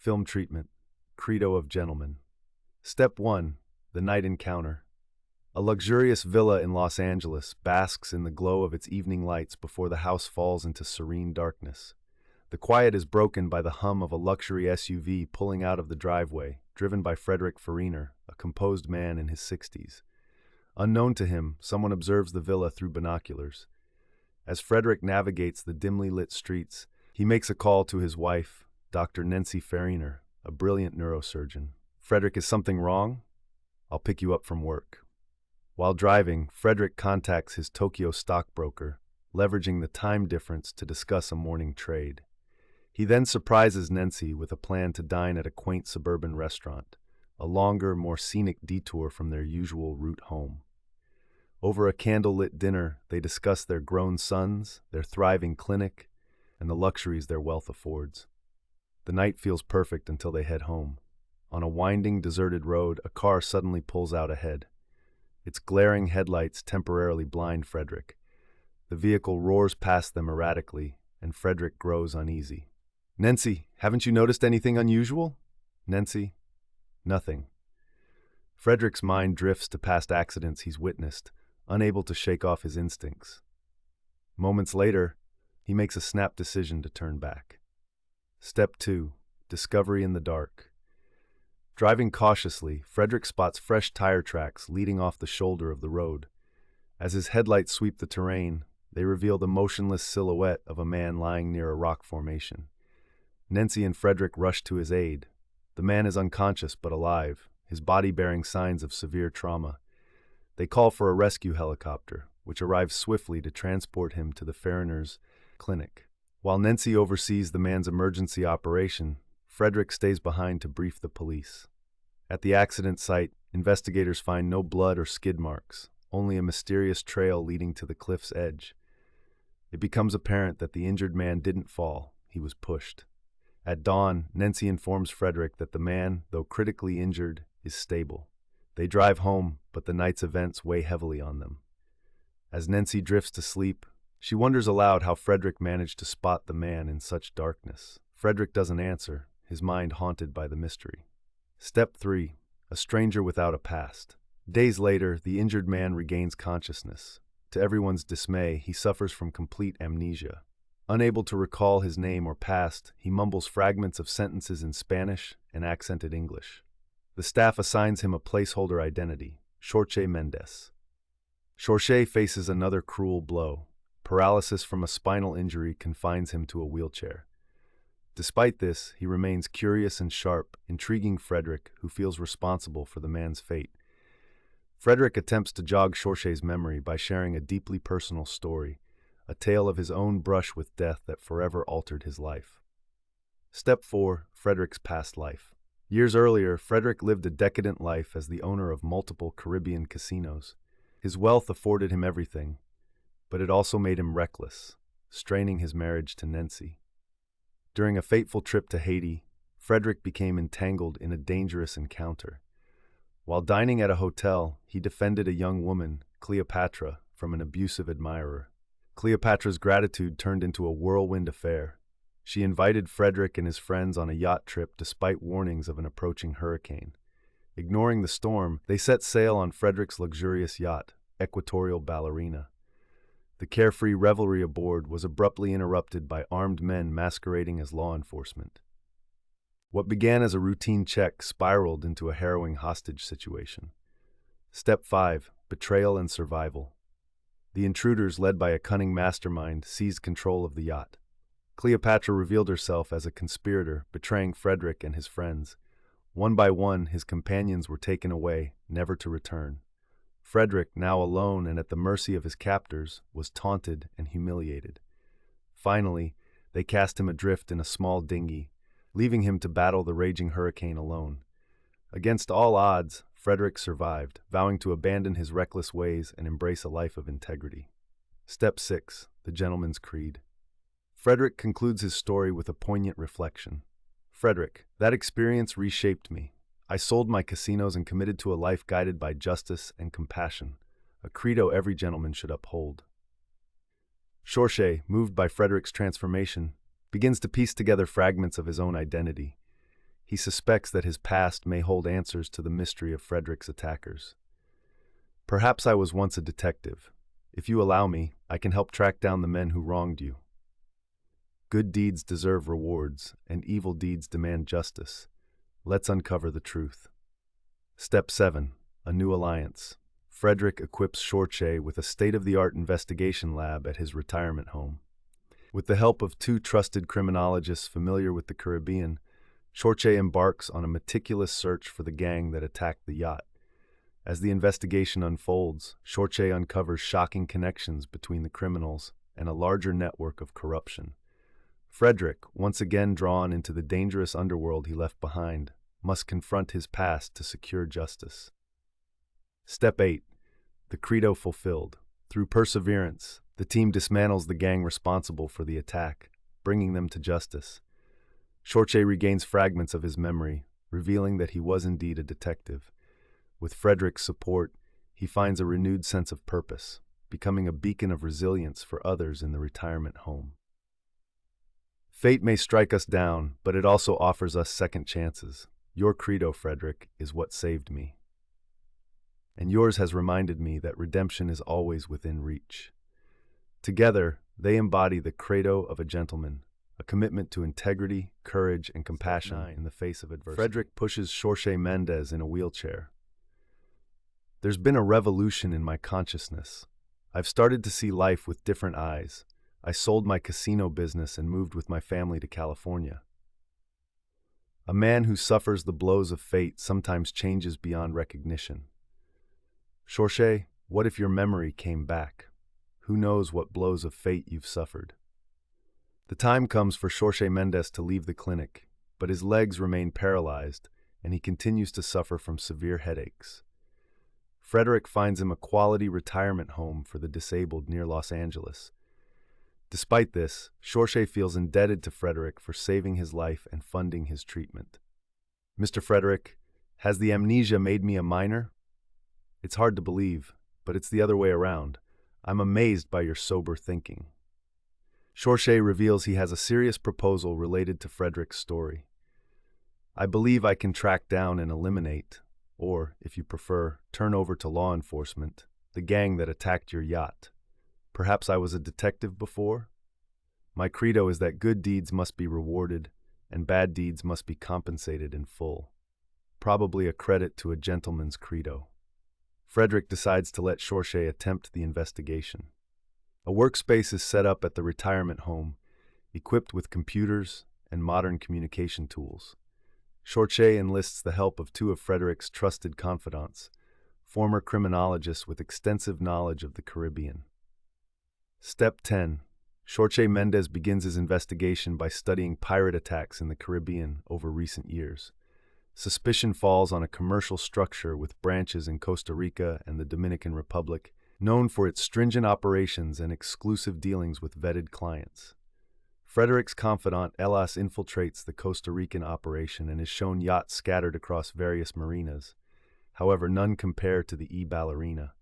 Film treatment. Credo of gentlemen. Step 1. The night encounter. A luxurious villa in Los Angeles basks in the glow of its evening lights before the house falls into serene darkness. The quiet is broken by the hum of a luxury SUV pulling out of the driveway, driven by Frederick Fariner, a composed man in his 60s. Unknown to him, someone observes the villa through binoculars. As Frederick navigates the dimly lit streets, he makes a call to his wife, Dr. Nancy Fariner, a brilliant neurosurgeon. "Frederick, is something wrong? I'll pick you up from work." While driving, Frederick contacts his Tokyo stockbroker, leveraging the time difference to discuss a morning trade. He then surprises Nancy with a plan to dine at a quaint suburban restaurant, a longer, more scenic detour from their usual route home. Over a candlelit dinner, they discuss their grown sons, their thriving clinic, and the luxuries their wealth affords. The night feels perfect until they head home. On a winding, deserted road, a car suddenly pulls out ahead. Its glaring headlights temporarily blind Frederick. The vehicle roars past them erratically, and Frederick grows uneasy. "Nancy, haven't you noticed anything unusual?" "Nancy?" "Nothing." Frederick's mind drifts to past accidents he's witnessed, unable to shake off his instincts. Moments later, he makes a snap decision to turn back. Step 2. Discovery in the dark. Driving cautiously, Frederick spots fresh tire tracks leading off the shoulder of the road. As his headlights sweep the terrain, they reveal the motionless silhouette of a man lying near a rock formation. Nancy and Frederick rush to his aid. The man is unconscious but alive, his body bearing signs of severe trauma. They call for a rescue helicopter, which arrives swiftly to transport him to the Fariners' clinic. While Nancy oversees the man's emergency operation, Frederick stays behind to brief the police. At the accident site, investigators find no blood or skid marks, only a mysterious trail leading to the cliff's edge. It becomes apparent that the injured man didn't fall, he was pushed. At dawn, Nancy informs Frederick that the man, though critically injured, is stable. They drive home, but the night's events weigh heavily on them. As Nancy drifts to sleep, she wonders aloud how Frederick managed to spot the man in such darkness. Frederick doesn't answer, his mind haunted by the mystery. Step 3. A stranger without a past. Days later, the injured man regains consciousness. To everyone's dismay, he suffers from complete amnesia. Unable to recall his name or past, he mumbles fragments of sentences in Spanish and accented English. The staff assigns him a placeholder identity, Jorge Mendez. Jorge faces another cruel blow. Paralysis from a spinal injury confines him to a wheelchair. Despite this, he remains curious and sharp, intriguing Frederick, who feels responsible for the man's fate. Frederick attempts to jog Jorge's memory by sharing a deeply personal story, a tale of his own brush with death that forever altered his life. Step 4. Frederick's past life. Years earlier, Frederick lived a decadent life as the owner of multiple Caribbean casinos. His wealth afforded him everything, but it also made him reckless, straining his marriage to Nancy. During a fateful trip to Haiti, Frederick became entangled in a dangerous encounter. While dining at a hotel, he defended a young woman, Cleopatra, from an abusive admirer. Cleopatra's gratitude turned into a whirlwind affair. She invited Frederick and his friends on a yacht trip despite warnings of an approaching hurricane. Ignoring the storm, they set sail on Frederick's luxurious yacht, Equatorial Ballerina. The carefree revelry aboard was abruptly interrupted by armed men masquerading as law enforcement. What began as a routine check spiraled into a harrowing hostage situation. Step 5. Betrayal and survival. The intruders, led by a cunning mastermind, seized control of the yacht. Cleopatra revealed herself as a conspirator, betraying Frederick and his friends. One by one, his companions were taken away, never to return. Frederick, now alone and at the mercy of his captors, was taunted and humiliated. Finally, they cast him adrift in a small dinghy, leaving him to battle the raging hurricane alone. Against all odds, Frederick survived, vowing to abandon his reckless ways and embrace a life of integrity. Step 6. The Gentleman's Creed. Frederick concludes his story with a poignant reflection. "Frederick, that experience reshaped me. I sold my casinos and committed to a life guided by justice and compassion, a credo every gentleman should uphold." Jorge, moved by Frederick's transformation, begins to piece together fragments of his own identity. He suspects that his past may hold answers to the mystery of Frederick's attackers. Perhaps I was once a detective. If you allow me, I can help track down the men who wronged you. Good deeds deserve rewards, and evil deeds demand justice. Let's uncover the truth. Step 7. A new alliance. Frederick equips Shorche with a state-of-the-art investigation lab at his retirement home. With the help of 2 trusted criminologists familiar with the Caribbean, Shorche embarks on a meticulous search for the gang that attacked the yacht. As the investigation unfolds, Shorche uncovers shocking connections between the criminals and a larger network of corruption. Frederick, once again drawn into the dangerous underworld he left behind, must confront his past to secure justice. Step 8. The Credo fulfilled. Through perseverance, the team dismantles the gang responsible for the attack, bringing them to justice. Shorche regains fragments of his memory, revealing that he was indeed a detective. With Frederick's support, he finds a renewed sense of purpose, becoming a beacon of resilience for others in the retirement home. Fate may strike us down, but it also offers us second chances. Your credo, Frederick, is what saved me. And yours has reminded me that redemption is always within reach. Together, they embody the credo of a gentleman, a commitment to integrity, courage, and compassion in the face of adversity. Frederick pushes Shorche Mendez in a wheelchair. There's been a revolution in my consciousness. I've started to see life with different eyes. I sold my casino business and moved with my family to California. A man who suffers the blows of fate sometimes changes beyond recognition. Shorche, what if your memory came back? Who knows what blows of fate you've suffered? The time comes for Shorche Mendez to leave the clinic, but his legs remain paralyzed, and he continues to suffer from severe headaches. Frederick finds him a quality retirement home for the disabled near Los Angeles. Despite this, Shorche feels indebted to Frederick for saving his life and funding his treatment. Mr. Frederick, has the amnesia made me a minor? It's hard to believe, but it's the other way around. I'm amazed by your sober thinking. Shorche reveals he has a serious proposal related to Frederick's story. I believe I can track down and eliminate, or, if you prefer, turn over to law enforcement, the gang that attacked your yacht. Perhaps I was a detective before? My credo is that good deeds must be rewarded, and bad deeds must be compensated in full. Probably a credit to a gentleman's credo. Frederick decides to let Shorche attempt the investigation. A workspace is set up at the retirement home, equipped with computers and modern communication tools. Shorche enlists the help of 2 of Frederick's trusted confidants, former criminologists with extensive knowledge of the Caribbean. Step 10. Shorche Mendez begins his investigation by studying pirate attacks in the Caribbean over recent years. Suspicion falls on a commercial structure with branches in Costa Rica and the Dominican Republic, known for its stringent operations and exclusive dealings with vetted clients. Frederick's confidant Elas infiltrates the Costa Rican operation and is shown yachts scattered across various marinas. However, none compare to the E-Ballerina.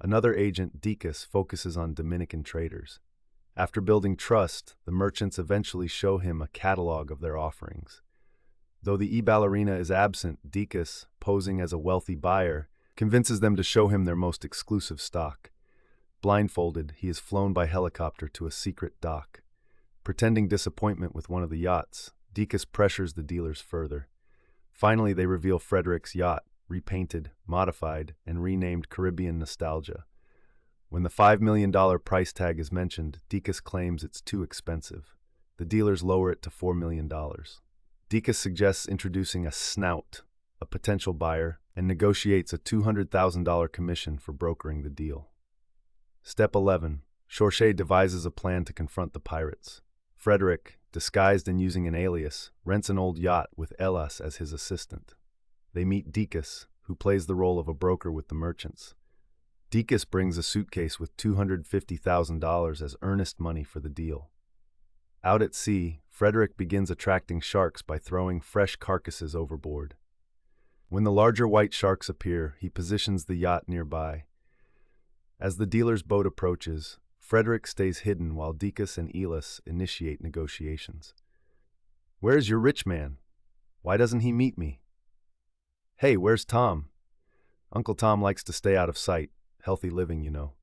Another agent, Dicas, focuses on Dominican traders. After building trust, the merchants eventually show him a catalog of their offerings. Though the E-Ballerina is absent, Dicas, posing as a wealthy buyer, convinces them to show him their most exclusive stock. Blindfolded, he is flown by helicopter to a secret dock. Pretending disappointment with one of the yachts, Dicas pressures the dealers further. Finally, they reveal Frederick's yacht, repainted, modified, and renamed Caribbean Nostalgia. When the $5 million price tag is mentioned, Dicas claims it's too expensive. The dealers lower it to $4 million. Dicas suggests introducing a snout, a potential buyer, and negotiates a $200,000 commission for brokering the deal. Step 11. Shorche devises a plan to confront the pirates. Frederick, disguised and using an alias, rents an old yacht with Elas as his assistant. They meet Dicas, who plays the role of a broker with the merchants. Dicas brings a suitcase with $250,000 as earnest money for the deal. Out at sea, Frederick begins attracting sharks by throwing fresh carcasses overboard. When the larger white sharks appear, he positions the yacht nearby. As the dealer's boat approaches, Frederick stays hidden while Dicas and Elas initiate negotiations. "Where's your rich man?" Why doesn't he meet me? Hey, where's Tom? Uncle Tom likes to stay out of sight. Healthy living, you know.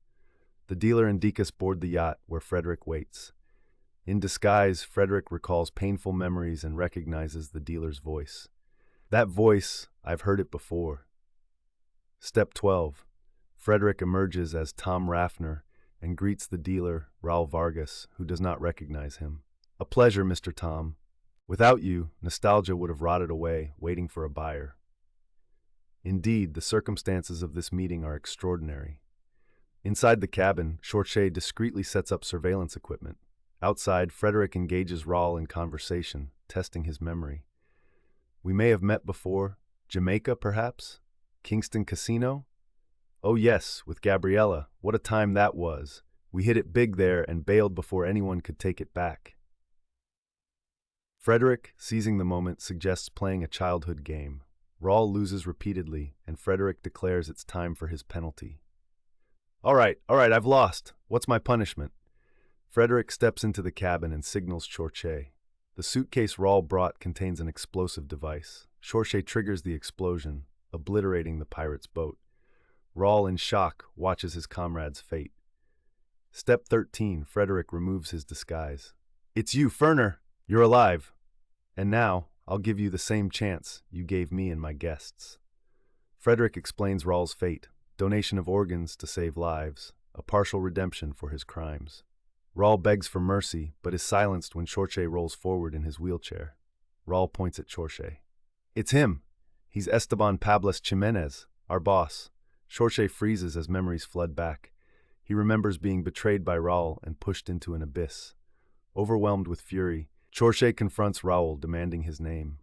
The dealer and Deacus board the yacht where Frederick waits. In disguise, Frederick recalls painful memories and recognizes the dealer's voice. That voice, I've heard it before. Step 12. Frederick emerges as Tom Raffner and greets the dealer, Raul Vargas, who does not recognize him. A pleasure, Mr. Tom. Without you, nostalgia would have rotted away, waiting for a buyer. Indeed, the circumstances of this meeting are extraordinary. Inside the cabin, Chorche discreetly sets up surveillance equipment. Outside, Frederick engages Raul in conversation, testing his memory. We may have met before. Jamaica, perhaps? Kingston Casino? Oh yes, with Gabriella. What a time that was. We hit it big there and bailed before anyone could take it back. Frederick, seizing the moment, suggests playing a childhood game. Raul loses repeatedly, and Frederick declares it's time for his penalty. All right, I've lost. What's my punishment? Frederick steps into the cabin and signals Chorche. The suitcase Raul brought contains an explosive device. Chorche triggers the explosion, obliterating the pirate's boat. Raul, in shock, watches his comrade's fate. Step 13, Frederick removes his disguise. It's you, Ferner! You're alive. And now, I'll give you the same chance you gave me and my guests. Frederick explains Raul's fate: donation of organs to save lives, a partial redemption for his crimes. Raul begs for mercy, but is silenced when Chorche rolls forward in his wheelchair. Raul points at Chorche. It's him! He's Esteban Pablos Ximenez, our boss. Chorche freezes as memories flood back. He remembers being betrayed by Raul and pushed into an abyss. Overwhelmed with fury, Chorche confronts Raul, demanding his name.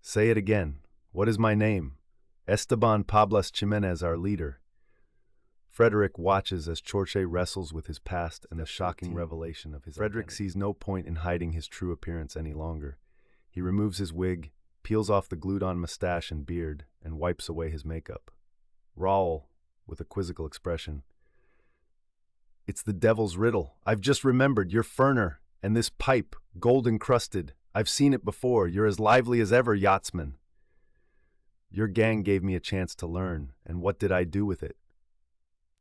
Say it again. What is my name? Esteban Pablos Ximenez, our leader. Frederick watches as Chorche wrestles with his past and the shocking revelation of his Frederick sees no point in hiding his true appearance any longer. He removes his wig, peels off the glued-on mustache and beard, and wipes away his makeup. Raul, with a quizzical expression. It's the devil's riddle. I've just remembered. You're Ferner, and this pipe, gold-encrusted. I've seen it before. You're as lively as ever, yachtsman. Your gang gave me a chance to learn, and what did I do with it?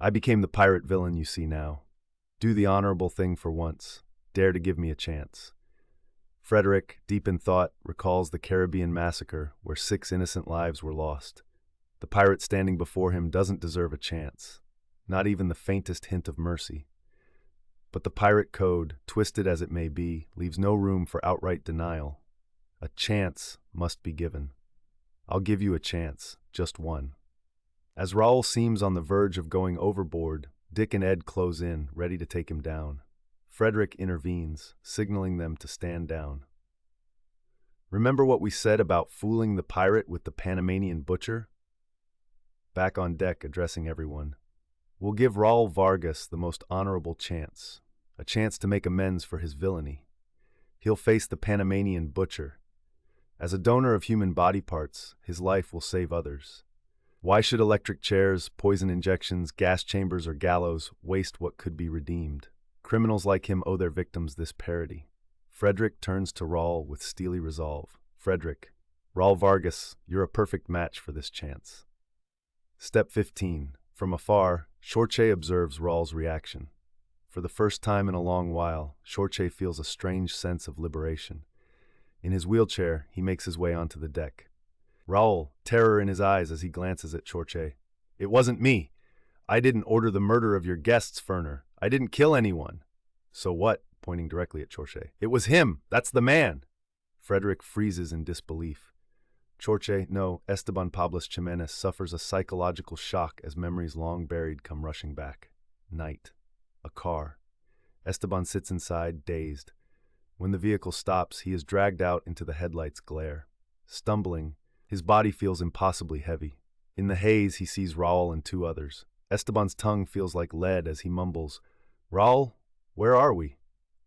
I became the pirate villain you see now. Do the honorable thing for once. Dare to give me a chance. Frederick, deep in thought, recalls the Caribbean massacre where 6 innocent lives were lost. The pirate standing before him doesn't deserve a chance, not even the faintest hint of mercy. But the pirate code, twisted as it may be, leaves no room for outright denial. A chance must be given. I'll give you a chance, just one. As Raul seems on the verge of going overboard, Dick and Ed close in, ready to take him down. Frederick intervenes, signaling them to stand down. Remember what we said about fooling the pirate with the Panamanian butcher? Back on deck, addressing everyone. We'll give Raul Vargas the most honorable chance, a chance to make amends for his villainy. He'll face the Panamanian butcher. As a donor of human body parts, his life will save others. Why should electric chairs, poison injections, gas chambers, or gallows waste what could be redeemed? Criminals like him owe their victims this parody. Frederick turns to Raul with steely resolve. Frederick, Raul Vargas, you're a perfect match for this chance. Step 15. From afar, Chorche observes Raul's reaction. For the first time in a long while, Chorche feels a strange sense of liberation. In his wheelchair, he makes his way onto the deck. Raul, terror in his eyes as he glances at Chorche. It wasn't me. I didn't order the murder of your guests, Ferner. I didn't kill anyone. So what? Pointing directly at Chorche. It was him. That's the man. Frederick freezes in disbelief. Chorche, no, Esteban Pablos Ximenez suffers a psychological shock as memories long buried come rushing back. Night. A car. Esteban sits inside, dazed. When the vehicle stops, he is dragged out into the headlights' glare. Stumbling, his body feels impossibly heavy. In the haze, he sees Raul and 2 others. Esteban's tongue feels like lead as he mumbles, Raul, where are we?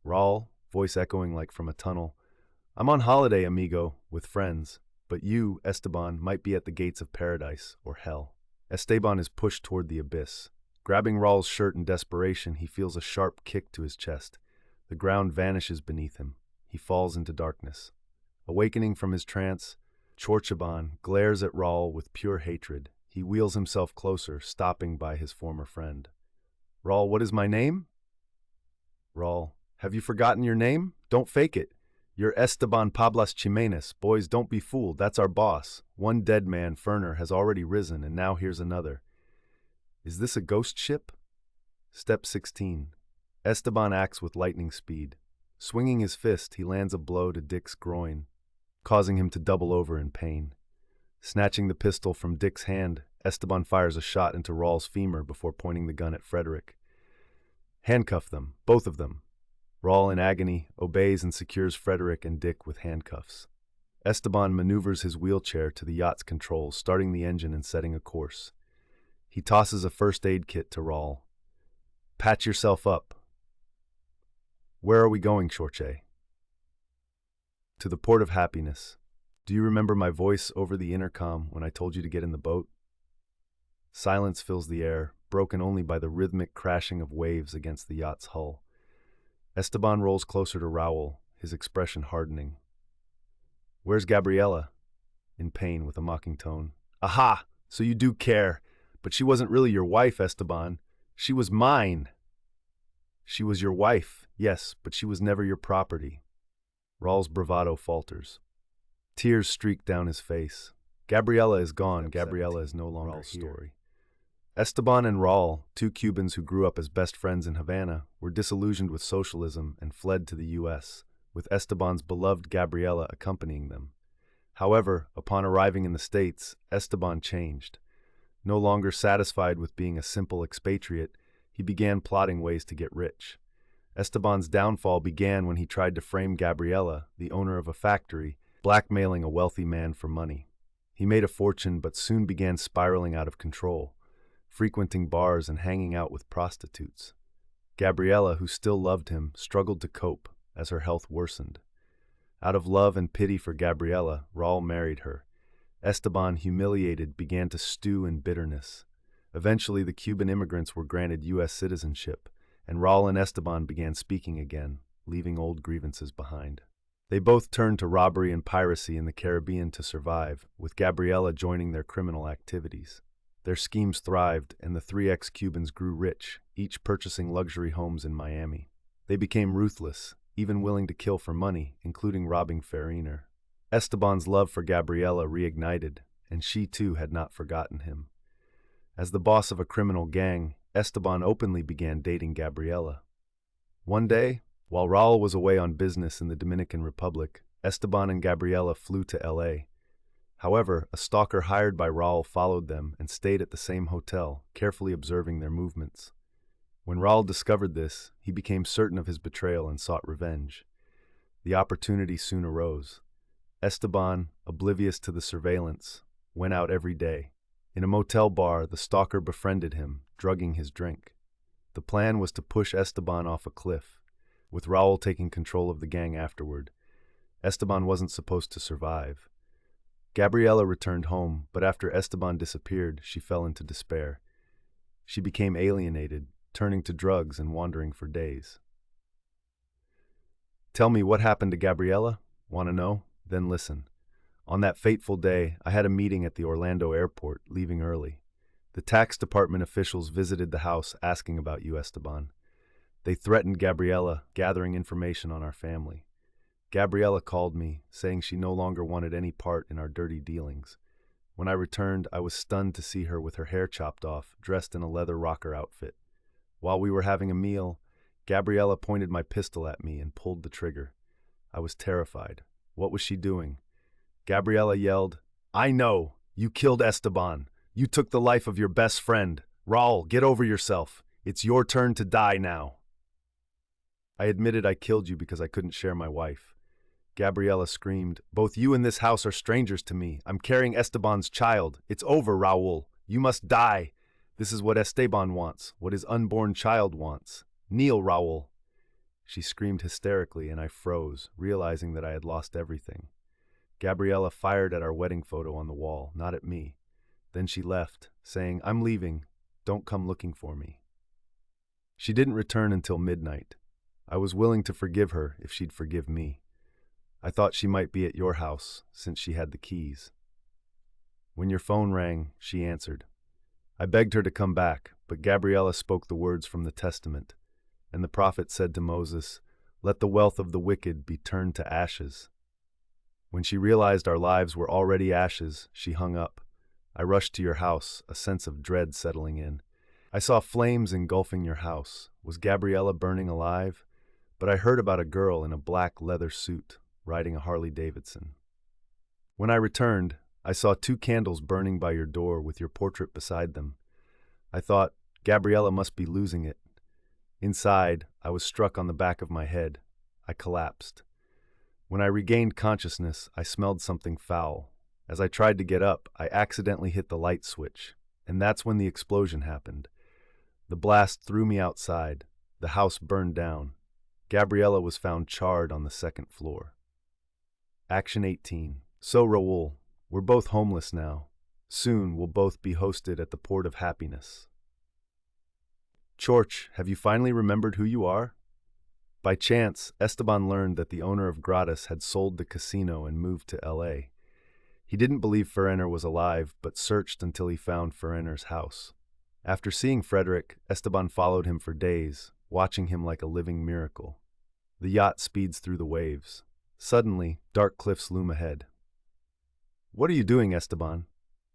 Raul, voice echoing like from a tunnel, I'm on holiday, amigo, with friends, but you, Esteban, might be at the gates of paradise or hell. Esteban is pushed toward the abyss. Grabbing Raul's shirt in desperation, he feels a sharp kick to his chest. The ground vanishes beneath him. He falls into darkness. Awakening from his trance, Chorchaban glares at Raul with pure hatred. He wheels himself closer, stopping by his former friend. Raul, what is my name? Raul, have you forgotten your name? Don't fake it. You're Esteban Pablas Ximenes. Boys, don't be fooled. That's our boss. One dead man, Ferner, has already risen, and now here's another. Is this a ghost ship? Step 16. Esteban acts with lightning speed. Swinging his fist, he lands a blow to Dick's groin, causing him to double over in pain. Snatching the pistol from Dick's hand, Esteban fires a shot into Raul's femur before pointing the gun at Frederick. Handcuff them, both of them. Raul, in agony, obeys and secures Frederick and Dick with handcuffs. Esteban maneuvers his wheelchair to the yacht's controls, starting the engine and setting a course. He tosses a first aid kit to Raul. Patch yourself up. Where are we going, Chorche? To the port of happiness. Do you remember my voice over the intercom when I told you to get in the boat? Silence fills the air, broken only by the rhythmic crashing of waves against the yacht's hull. Esteban rolls closer to Raul, his expression hardening. Where's Gabriela? In pain, with a mocking tone. Aha! So you do care. But she wasn't really your wife, Esteban. She was mine. She was your wife, yes, but she was never your property. Raul's bravado falters. Tears streak down his face. Gabriela is gone. Gabriela is no longer Raul's here. Story. Esteban and Raul, two Cubans who grew up as best friends in Havana, were disillusioned with socialism and fled to the U.S., with Esteban's beloved Gabriela accompanying them. However, upon arriving in the States, Esteban changed. No longer satisfied with being a simple expatriate, he began plotting ways to get rich. Esteban's downfall began when he tried to frame Gabriela, the owner of a factory, blackmailing a wealthy man for money. He made a fortune but soon began spiraling out of control, frequenting bars and hanging out with prostitutes. Gabriela, who still loved him, struggled to cope as her health worsened. Out of love and pity for Gabriela, Raul married her. Esteban, humiliated, began to stew in bitterness. Eventually, the Cuban immigrants were granted U.S. citizenship, and Raul and Esteban began speaking again, leaving old grievances behind. They both turned to robbery and piracy in the Caribbean to survive, with Gabriela joining their criminal activities. Their schemes thrived, and the three ex-Cubans grew rich, each purchasing luxury homes in Miami. They became ruthless, even willing to kill for money, including robbing Fariner. Esteban's love for Gabriela reignited, and she too had not forgotten him. As the boss of a criminal gang, Esteban openly began dating Gabriela. One day, while Raul was away on business in the Dominican Republic, Esteban and Gabriela flew to L.A. However, a stalker hired by Raul followed them and stayed at the same hotel, carefully observing their movements. When Raul discovered this, he became certain of his betrayal and sought revenge. The opportunity soon arose. Esteban, oblivious to the surveillance, went out every day. In a motel bar, the stalker befriended him, drugging his drink. The plan was to push Esteban off a cliff, with Raul taking control of the gang afterward. Esteban wasn't supposed to survive. Gabriela returned home, but after Esteban disappeared, she fell into despair. She became alienated, turning to drugs and wandering for days. Tell me, what happened to Gabriela? Want to know? Then listen. On that fateful day, I had a meeting at the Orlando airport, leaving early. The tax department officials visited the house asking about you, Esteban. They threatened Gabriela, gathering information on our family. Gabriela called me, saying she no longer wanted any part in our dirty dealings. When I returned, I was stunned to see her with her hair chopped off, dressed in a leather rocker outfit. While we were having a meal, Gabriela pointed my pistol at me and pulled the trigger. I was terrified. What was she doing? Gabriela yelled, "I know! You killed Esteban! You took the life of your best friend! Raul, get over yourself! It's your turn to die now!" I admitted I killed you because I couldn't share my wife. Gabriela screamed, "Both you and this house are strangers to me. I'm carrying Esteban's child. It's over, Raul. You must die. This is what Esteban wants, what his unborn child wants. Kneel, Raul." She screamed hysterically, and I froze, realizing that I had lost everything. Gabriela fired at our wedding photo on the wall, not at me. Then she left, saying, "I'm leaving. Don't come looking for me." She didn't return until midnight. I was willing to forgive her if she'd forgive me. I thought she might be at your house, since she had the keys. When your phone rang, she answered. I begged her to come back, but Gabriella spoke the words from the Testament, and the prophet said to Moses, "Let the wealth of the wicked be turned to ashes." When she realized our lives were already ashes, she hung up. I rushed to your house, a sense of dread settling in. I saw flames engulfing your house. Was Gabriella burning alive? But I heard about a girl in a black leather suit, riding a Harley-Davidson. When I returned, I saw 2 candles burning by your door with your portrait beside them. I thought, Gabriella must be losing it. Inside, I was struck on the back of my head. I collapsed. When I regained consciousness, I smelled something foul. As I tried to get up, I accidentally hit the light switch, and that's when the explosion happened. The blast threw me outside. The house burned down. Gabriella was found charred on the 2nd floor. Action 18. So, Raoul, we're both homeless now. Soon we'll both be hosted at the Port of Happiness. Chorch, have you finally remembered who you are? By chance, Esteban learned that the owner of Gratis had sold the casino and moved to L.A. He didn't believe Ferrer was alive, but searched until he found Ferrer's house. After seeing Frederick, Esteban followed him for days, watching him like a living miracle. The yacht speeds through the waves. Suddenly, dark cliffs loom ahead. What are you doing, Esteban?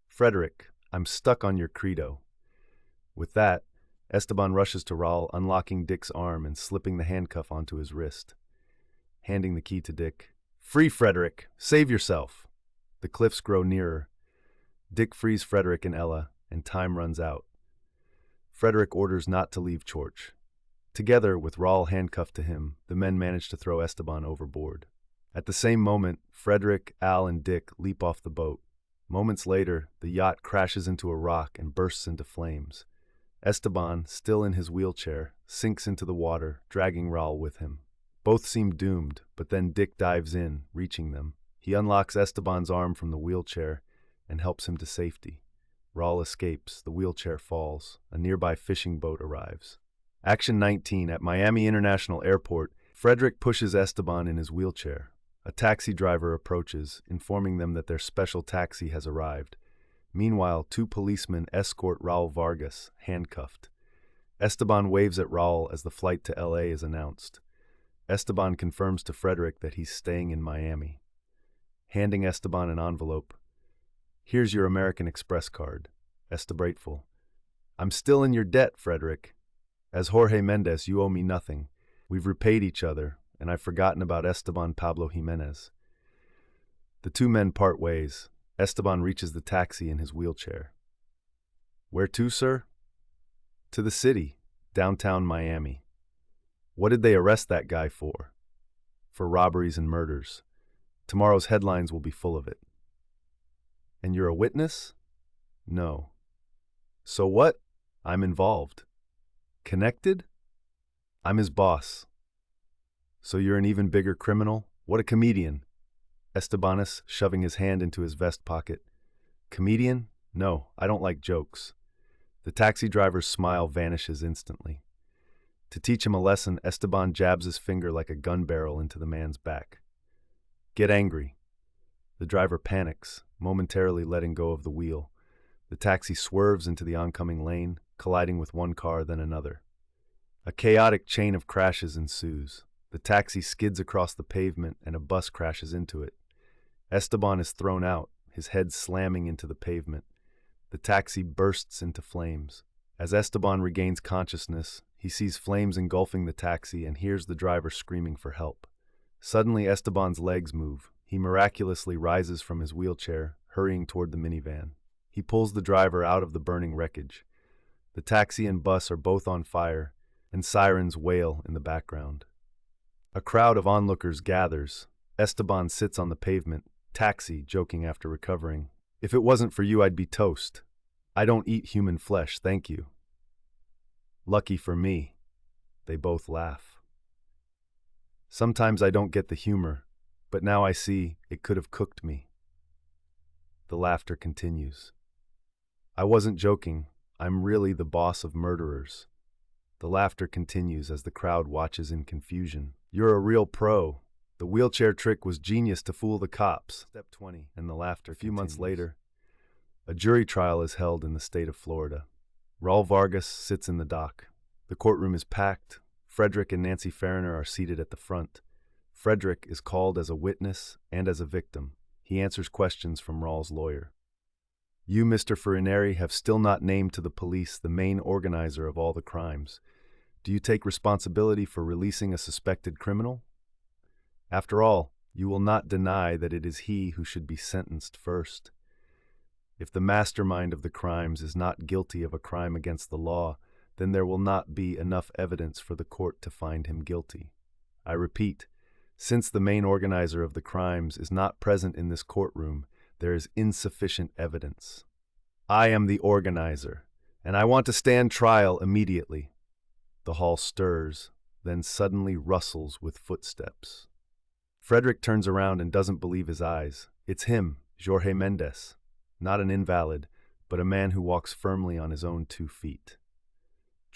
Frederick, I'm stuck on your Credo. With that, Esteban rushes to Raul, unlocking Dick's arm and slipping the handcuff onto his wrist. Handing the key to Dick. Free Frederick! Save yourself! The cliffs grow nearer. Dick frees Frederick and Ella, and time runs out. Frederick orders not to leave Chorch. Together, with Raul handcuffed to him, the men manage to throw Esteban overboard. At the same moment, Frederick, Al, and Dick leap off the boat. Moments later, the yacht crashes into a rock and bursts into flames. Esteban, still in his wheelchair, sinks into the water, dragging Raul with him. Both seem doomed, but then Dick dives in, reaching them. He unlocks Esteban's arm from the wheelchair and helps him to safety. Raul escapes, the wheelchair falls, a nearby fishing boat arrives. Action 19. At Miami International Airport, Frederick pushes Esteban in his wheelchair. A taxi driver approaches, informing them that their special taxi has arrived. Meanwhile, 2 policemen escort Raul Vargas, handcuffed. Esteban waves at Raul as the flight to L.A. is announced. Esteban confirms to Frederick that he's staying in Miami. Handing Esteban an envelope. Here's your American Express card. Grateful. I'm still in your debt, Frederick. As Jorge Mendez, you owe me nothing. We've repaid each other, and I've forgotten about Esteban Pablo Jimenez. The 2 men part ways. Esteban reaches the taxi in his wheelchair. Where to, sir? To the city, downtown Miami. What did they arrest that guy for? For robberies and murders. Tomorrow's headlines will be full of it. And you're a witness? No. So what? I'm involved. Connected? I'm his boss. So you're an even bigger criminal? What a comedian. Estebanus, shoving his hand into his vest pocket. Comedian? No, I don't like jokes. The taxi driver's smile vanishes instantly. To teach him a lesson, Esteban jabs his finger like a gun barrel into the man's back. Get angry. The driver panics, momentarily letting go of the wheel. The taxi swerves into the oncoming lane, colliding with one car, then another. A chaotic chain of crashes ensues. The taxi skids across the pavement and a bus crashes into it. Esteban is thrown out, his head slamming into the pavement. The taxi bursts into flames. As Esteban regains consciousness, he sees flames engulfing the taxi and hears the driver screaming for help. Suddenly, Esteban's legs move. He miraculously rises from his wheelchair, hurrying toward the minivan. He pulls the driver out of the burning wreckage. The taxi and bus are both on fire, and sirens wail in the background. A crowd of onlookers gathers. Esteban sits on the pavement, taxi joking after recovering. If it wasn't for you, I'd be toast. I don't eat human flesh, thank you. Lucky for me. They both laugh. Sometimes I don't get the humor, but now I see it could have cooked me. The laughter continues. I wasn't joking. I'm really the boss of murderers. The laughter continues as the crowd watches in confusion. You're a real pro. The wheelchair trick was genius to fool the cops. Step 20. And the laughter. A few months later, a jury trial is held in the state of Florida. Raul Vargas sits in the dock. The courtroom is packed. Frederick and Nancy Fariner are seated at the front. Frederick is called as a witness and as a victim. He answers questions from Raul's lawyer. You, Mr. Farineri, have still not named to the police the main organizer of all the crimes. Do you take responsibility for releasing a suspected criminal? After all, you will not deny that it is he who should be sentenced first. If the mastermind of the crimes is not guilty of a crime against the law, then there will not be enough evidence for the court to find him guilty. I repeat, since the main organizer of the crimes is not present in this courtroom, there is insufficient evidence. I am the organizer, and I want to stand trial immediately. The hall stirs, then suddenly rustles with footsteps. Frederick turns around and doesn't believe his eyes. It's him, Jorge Mendez. Not an invalid, but a man who walks firmly on his own 2 feet.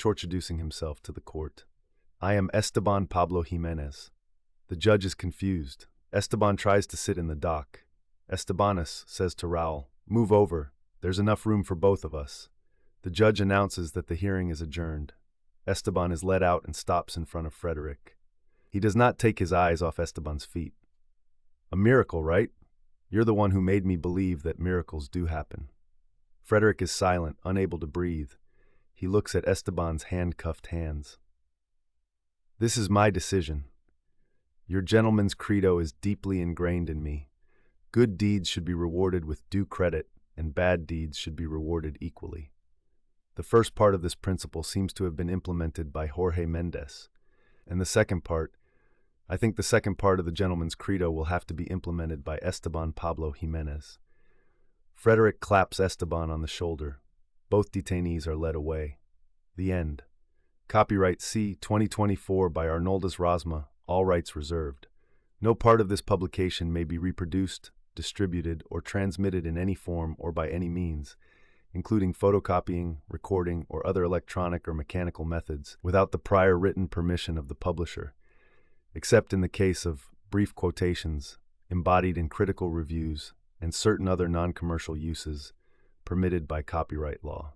Introducing himself to the court. I am Esteban Pablo Jimenez. The judge is confused. Esteban tries to sit in the dock. Estebanus says to Raul, "Move over. There's enough room for both of us." The judge announces that the hearing is adjourned. Esteban is led out and stops in front of Frederick. He does not take his eyes off Esteban's feet. A miracle, right? You're the one who made me believe that miracles do happen. Frederick is silent, unable to breathe. He looks at Esteban's handcuffed hands. This is my decision. Your gentleman's credo is deeply ingrained in me. Good deeds should be rewarded with due credit, and bad deeds should be rewarded equally. The first part of this principle seems to have been implemented by Jorge Mendez, and I think the second part of the gentleman's credo will have to be implemented by Esteban Pablo Jimenez. Frederick claps Esteban on the shoulder. Both detainees are led away. The end. Copyright C. 2024 by Arnoldas Rosma, all rights reserved. No part of this publication may be reproduced, distributed, or transmitted in any form or by any means, including photocopying, recording, or other electronic or mechanical methods, without the prior written permission of the publisher, except in the case of brief quotations embodied in critical reviews and certain other non-commercial uses permitted by copyright law.